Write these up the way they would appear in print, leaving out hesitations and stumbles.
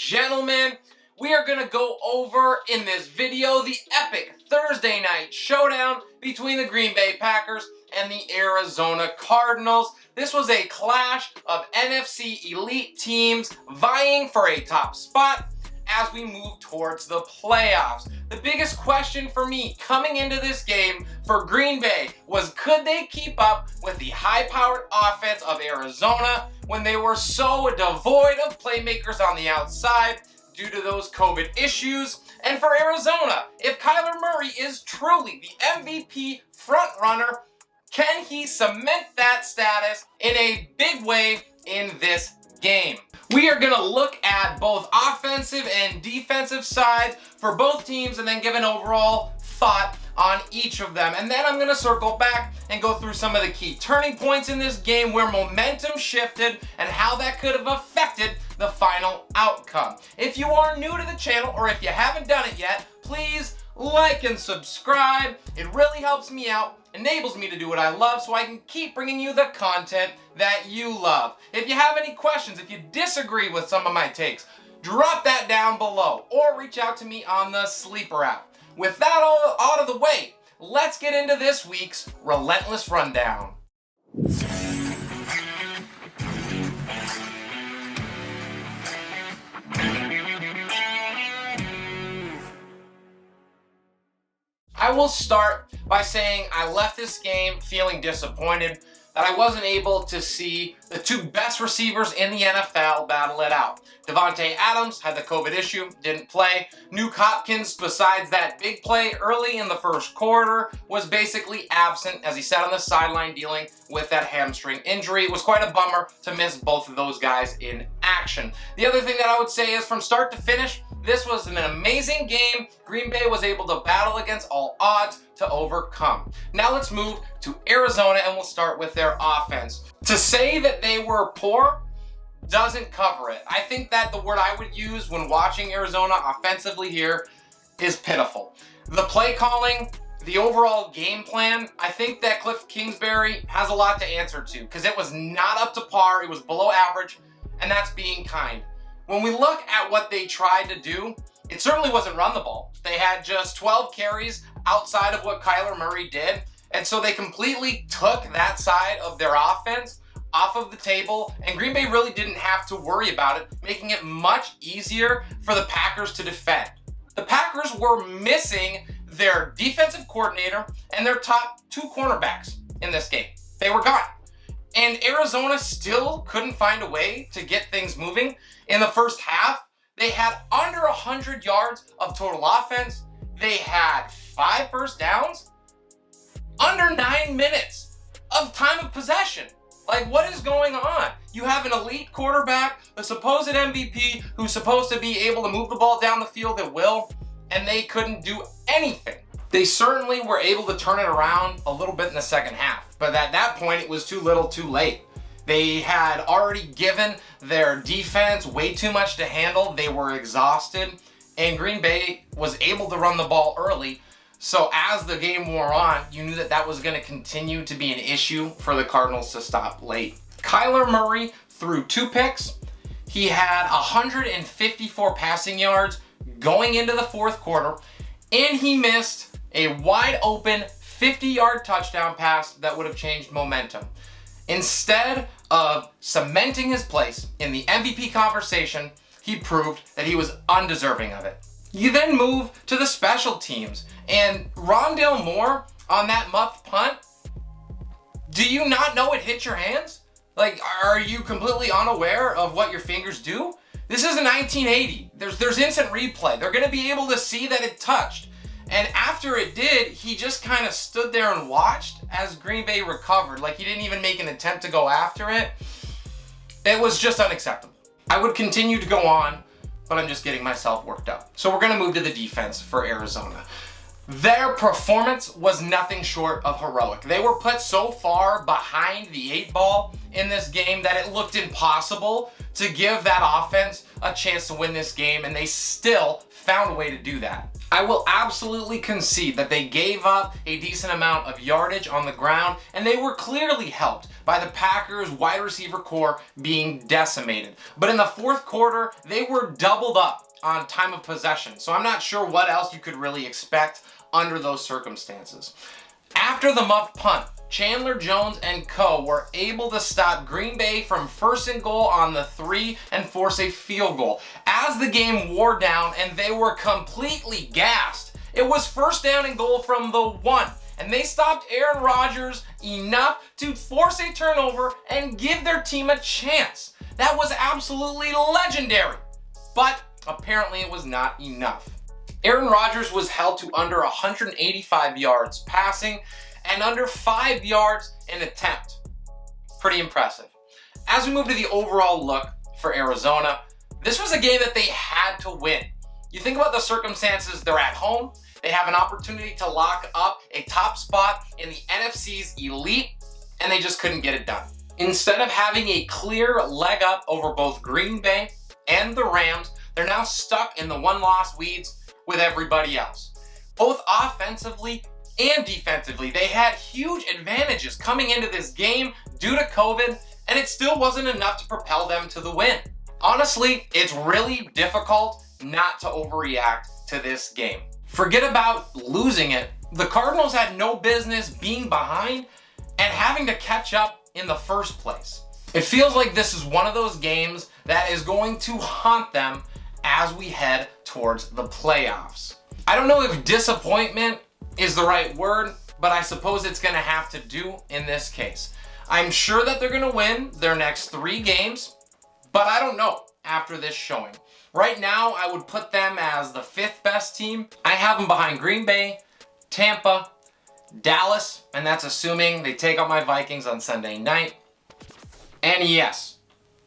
gentlemen, we are going to go over in this video the epic Thursday night showdown between the Green Bay Packers and the Arizona Cardinals. This was a clash of NFC elite teams vying for a top spot as we move towards the playoffs. The biggest question for me coming into this game for Green Bay was, could they keep up with the high-powered offense of Arizona when they were so devoid of playmakers on the outside due to those COVID issues? And for Arizona, if Kyler Murray is truly the MVP frontrunner, can he cement that status in a big way in this game? We are going to look at both offensive and defensive sides for both teams and then give an overall thought on each of them. And then I'm going to circle back and go through some of the key turning points in this game where momentum shifted and how that could have affected the final outcome. If you are new to the channel or if you haven't done it yet, please like and subscribe. It really helps me out, enables me to do what I love so I can keep bringing you the content that you love. If you have any questions, if you disagree with some of my takes, drop that down below or reach out to me on the Sleeper app. With that all out of the way, let's get into this week's Relentless Rundown. I will start by saying I left this game feeling disappointed that I wasn't able to see the two best receivers in the NFL battle it out. Devontae Adams had the COVID issue, didn't play. Nuke Hopkins, besides that big play early in the first quarter, was basically absent as he sat on the sideline dealing with that hamstring injury. It was quite a bummer to miss both of those guys in action. The other thing that I would say is from start to finish, this was an amazing game. Green Bay was able to battle against all odds to overcome. Now let's move to Arizona and we'll start with their offense. To say that they were poor doesn't cover it. I think that the word I would use when watching Arizona offensively here is pitiful. The play calling, the overall game plan, I think that Cliff Kingsbury has a lot to answer to because it was not up to par, it was below average, and that's being kind. When we look at what they tried to do, it certainly wasn't run the ball. They had just 12 carries outside of what Kyler Murray did, and so they completely took that side of their offense off of the table, and Green Bay really didn't have to worry about it, making it much easier for the Packers to defend. The Packers were missing their defensive coordinator and their top two cornerbacks in this game. They were gone. And Arizona still couldn't find a way to get things moving. In the first half, they had under 100 yards of total offense. They had 5 first downs, under 9 minutes of time of possession. Like, what is going on? You have an elite quarterback, the supposed MVP, who's supposed to be able to move the ball down the field at will, and they couldn't do anything. They certainly were able to turn it around a little bit in the second half, but at that point, it was too little too late. They had already given their defense way too much to handle. They were exhausted, and Green Bay was able to run the ball early. So as the game wore on, you knew that that was going to continue to be an issue for the Cardinals to stop late. Kyler Murray threw 2 picks. He had 154 passing yards going into the fourth quarter, and he missed a wide open 50-yard touchdown pass that would have changed momentum. Instead of cementing his place in the MVP conversation, he proved that he was undeserving of it. You then move to the special teams, and Rondale Moore on that muffed punt, do you not know it hit your hands? Like, are you completely unaware of what your fingers do? This is a 1980. There's instant replay. They're going to be able to see that it touched. And after it did, he just kind of stood there and watched as Green Bay recovered. Like, he didn't even make an attempt to go after it. It was just unacceptable. I would continue to go on, but I'm just getting myself worked up. So we're going to move to the defense for Arizona. Their performance was nothing short of heroic. They were put so far behind the 8 ball in this game that it looked impossible to give that offense a chance to win this game, and they still found a way to do that. I will absolutely concede that they gave up a decent amount of yardage on the ground, and they were clearly helped by the Packers' wide receiver core being decimated. But in the fourth quarter, they were doubled up on time of possession, so I'm not sure what else you could really expect under those circumstances. After the muffed punt, Chandler Jones and co. were able to stop Green Bay from first and goal on the 3 and force a field goal. As the game wore down and they were completely gassed, it was first down and goal from the 1, and they stopped Aaron Rodgers enough to force a turnover and give their team a chance. That was absolutely legendary, but apparently it was not enough. Aaron Rodgers was held to under 185 yards passing and under 5 yards in attempt. Pretty impressive. As we move to the overall look for Arizona, this was a game that they had to win. You think about the circumstances, they're at home, they have an opportunity to lock up a top spot in the NFC's elite, and they just couldn't get it done. Instead of having a clear leg up over both Green Bay and the Rams, they're now stuck in the one-loss weeds with everybody else. Both offensively and defensively, they had huge advantages coming into this game due to COVID, and it still wasn't enough to propel them to the win. Honestly, it's really difficult not to overreact to this game. Forget about losing it. The Cardinals had no business being behind and having to catch up in the first place. It feels like this is one of those games that is going to haunt them as we head towards the playoffs. I don't know if disappointment is the right word, but I suppose it's going to have to do in this case. I'm sure that they're going to win their next 3 games, but I don't know after this showing. Right now, I would put them as the 5th best team. I have them behind Green Bay, Tampa, Dallas, and that's assuming they take out my Vikings on Sunday night. And yes,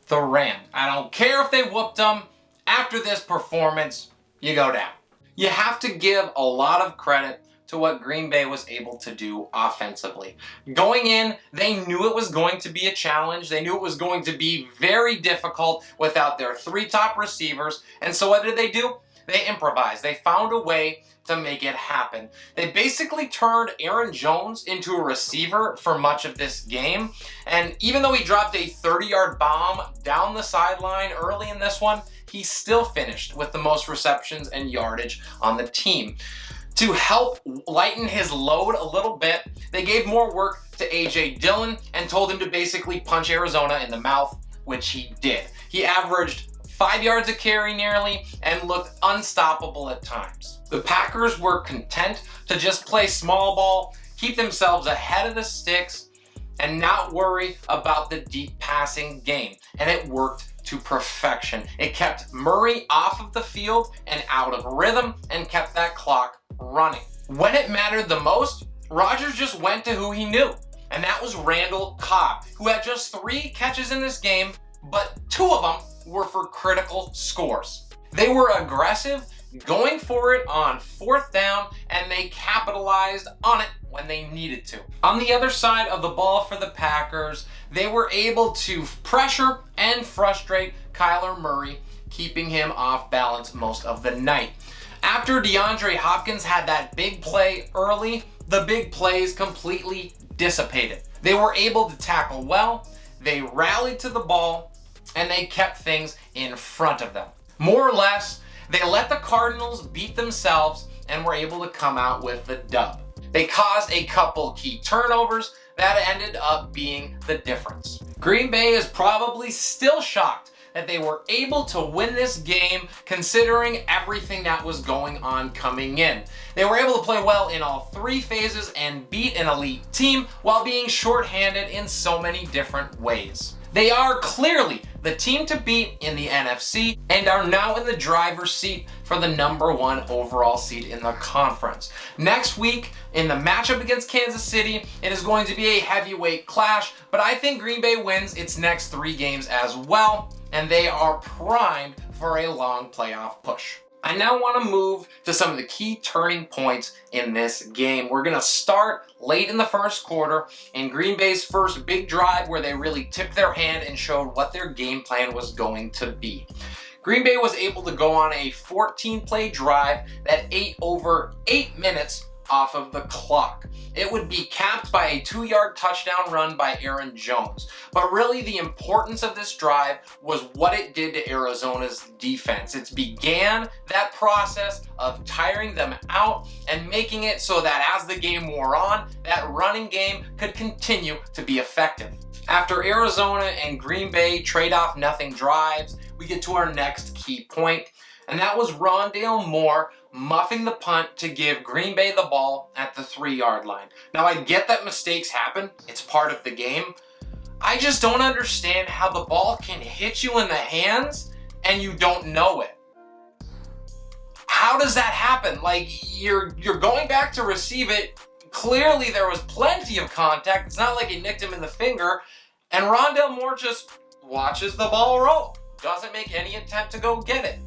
the Rams. I don't care if they whooped them. After this performance, you go down. You have to give a lot of credit to what Green Bay was able to do offensively. Going in, they knew it was going to be a challenge. They knew it was going to be very difficult without their 3 top receivers. And so what did they do? They improvised. They found a way to make it happen. They basically turned Aaron Jones into a receiver for much of this game. And even though he dropped a 30-yard bomb down the sideline early in this one, he still finished with the most receptions and yardage on the team. To help lighten his load a little bit, they gave more work to A.J. Dillon and told him to basically punch Arizona in the mouth, which he did. He averaged 5 yards a carry nearly and looked unstoppable at times. The Packers were content to just play small ball, keep themselves ahead of the sticks, and not worry about the deep passing game. And it worked to perfection. It kept Murray off of the field and out of rhythm and kept that clock running. When it mattered the most, Rodgers just went to who he knew, and that was Randall Cobb, who had just 3 catches in this game, but 2 of them were for critical scores. They were aggressive, going for it on 4th down, and they capitalized on it when they needed to. On the other side of the ball for the Packers, they were able to pressure and frustrate Kyler Murray, keeping him off balance most of the night. After DeAndre Hopkins had that big play early, the big plays completely dissipated. They were able to tackle well, they rallied to the ball, and they kept things in front of them. More or less, they let the Cardinals beat themselves and were able to come out with the dub. They caused a couple key turnovers that ended up being the difference. Green Bay is probably still shocked that they were able to win this game considering everything that was going on coming in. They were able to play well in all 3 phases and beat an elite team while being shorthanded in so many different ways. They are clearly the team to beat in the NFC and are now in the driver's seat for the #1 overall seed in the conference. Next week, in the matchup against Kansas City, it is going to be a heavyweight clash, but I think Green Bay wins its next 3 games as well, and they are primed for a long playoff push. I now want to move to some of the key turning points in this game. We're going to start late in the first quarter in Green Bay's first big drive where they really tipped their hand and showed what their game plan was going to be. Green Bay was able to go on a 14-play drive that ate over 8 minutes off of the clock. It would be capped by a 2-yard touchdown run by Aaron Jones. But really the importance of this drive was what it did to Arizona's defense. It began that process of tiring them out and making it so that as the game wore on, that running game could continue to be effective. After Arizona and Green Bay trade off nothing drives, we get to our next key point, and that was Rondale Moore muffing the punt to give Green Bay the ball at the 3-yard line. Now I get that mistakes happen, it's part of the game. I just don't understand how the ball can hit you in the hands and you don't know it. How does that happen? Like, you're going back to receive it. Clearly there was plenty of contact. It's not like it nicked him in the finger. And Rondale Moore just watches the ball roll. Doesn't make any attempt to go get it.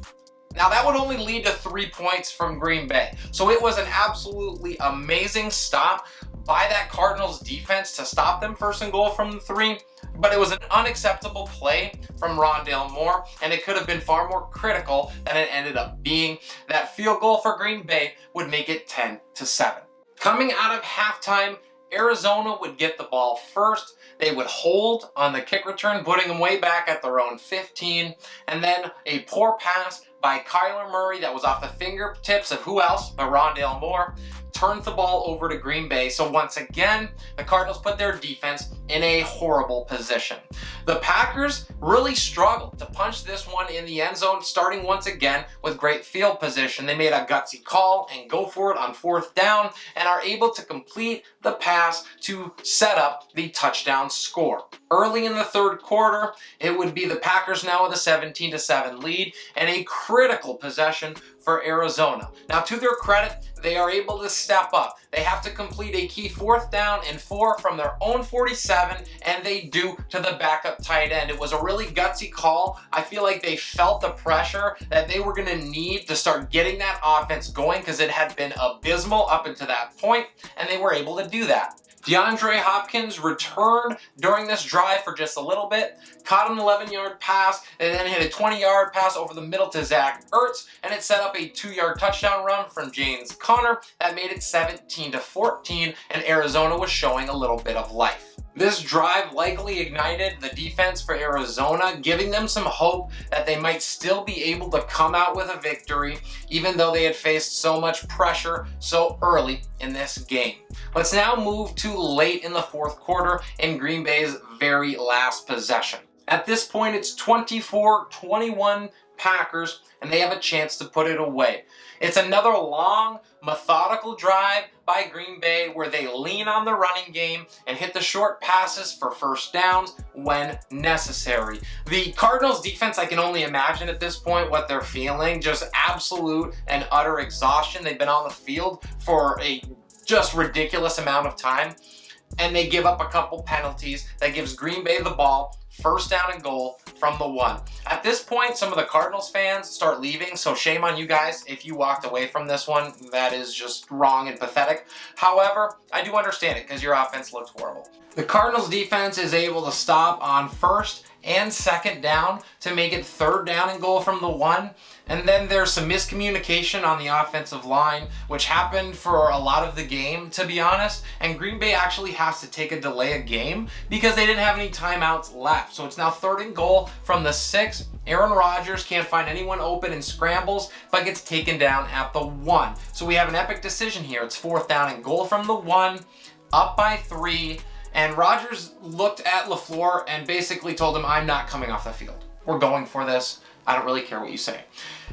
Now that would only lead to 3 points from Green Bay. So it was an absolutely amazing stop by that Cardinals defense to stop them 1st and goal from the 3. But it was an unacceptable play from Rondale Moore, and it could have been far more critical than it ended up being. That field goal for Green Bay would make it 10-7. Coming out of halftime, Arizona would get the ball first. They would hold on the kick return, putting them way back at their own 15. And then a poor pass by Kyler Murray that was off the fingertips of who else but Rondale Moore turns the ball over to Green Bay. So once again, the Cardinals put their defense in a horrible position. The Packers really struggled to punch this one in the end zone, starting once again with great field position. They made a gutsy call and go for it on 4th down and are able to complete the pass to set up the touchdown score. Early in the 3rd quarter, it would be the Packers now with a 17-7 lead and a critical possession for Arizona. Now, to their credit, they are able to step up. They have to complete a key 4th down and 4 from their own 47, and they do to the backup tight end. It was a really gutsy call. I feel like they felt the pressure that they were going to need to start getting that offense going because it had been abysmal up until that point, and they were able to do that. DeAndre Hopkins returned during this drive for just a little bit, caught an 11-yard pass, and then hit a 20-yard pass over the middle to Zach Ertz, and it set up a 2-yard touchdown run from James Conner that made it 17-14, and Arizona was showing a little bit of life. This drive likely ignited the defense for Arizona, giving them some hope that they might still be able to come out with a victory, even though they had faced so much pressure so early in this game. Let's now move to late in the 4th quarter in Green Bay's very last possession. At this point, it's 24-21 Packers, and they have a chance to put it away. It's another long, methodical drive by Green Bay where they lean on the running game and hit the short passes for 1st downs when necessary. The Cardinals defense, I can only imagine at this point what they're feeling. Just absolute and utter exhaustion. They've been on the field for a just ridiculous amount of time, and they give up a couple penalties that gives Green Bay the ball, 1st down and goal from the 1. At this point, some of the Cardinals fans start leaving, so shame on you guys if you walked away from this one. That is just wrong and pathetic. However, I do understand it because your offense looked horrible. The Cardinals defense is able to stop on 1st and 2nd down to make it 3rd down and goal from the 1. And then there's some miscommunication on the offensive line, which happened for a lot of the game, to be honest. And Green Bay actually has to take a delay of game because they didn't have any timeouts left. So it's now 3rd and goal from the 6. Aaron Rodgers can't find anyone open and scrambles, but gets taken down at the 1. So we have an epic decision here. It's 4th down and goal from the 1, up by 3. And Rodgers looked at LaFleur and basically told him, I'm not coming off the field. We're going for this. I don't really care what you say.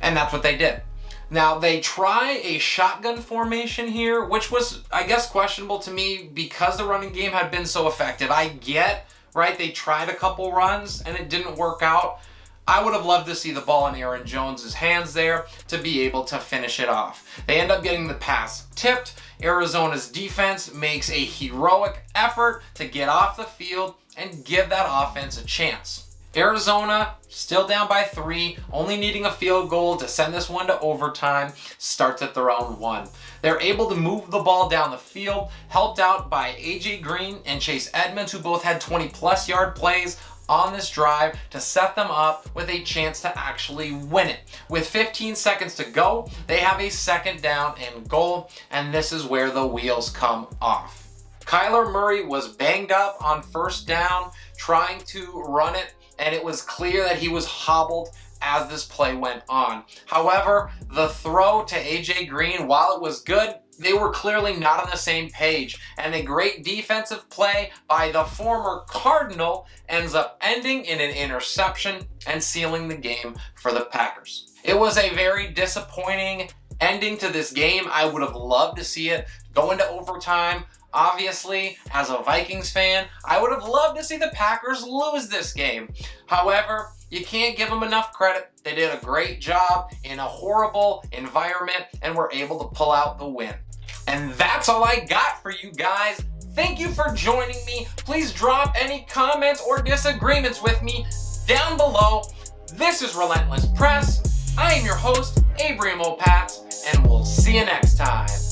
And that's what they did. Now, they try a shotgun formation here, which was, I guess, questionable to me because the running game had been so effective. I get, right, they tried a couple runs and it didn't work out. I would have loved to see the ball in Aaron Jones' hands there to be able to finish it off. They end up getting the pass tipped. Arizona's defense makes a heroic effort to get off the field and give that offense a chance. Arizona, still down by 3, only needing a field goal to send this one to overtime, starts at their own 1. They're able to move the ball down the field, helped out by A.J. Green and Chase Edmonds, who both had 20-plus yard plays on this drive to set them up with a chance to actually win it. With 15 seconds to go, they have a second down and goal, and this is where the wheels come off. Kyler Murray was banged up on first down trying to run it, and it was clear that he was hobbled as this play went on. However, the throw to AJ Green, while it was good, they were clearly not on the same page, and a great defensive play by the former Cardinal ends up ending in an interception and sealing the game for the Packers. It was a very disappointing ending to this game. I would have loved to see it go into overtime. Obviously, as a Vikings fan, I would have loved to see the Packers lose this game. However, you can't give them enough credit. They did a great job in a horrible environment and were able to pull out the win. And that's all I got for you guys. Thank you for joining me. Please drop any comments or disagreements with me down below. This is Relentless Press. I am your host, Abraham Opatz, and we'll see you next time.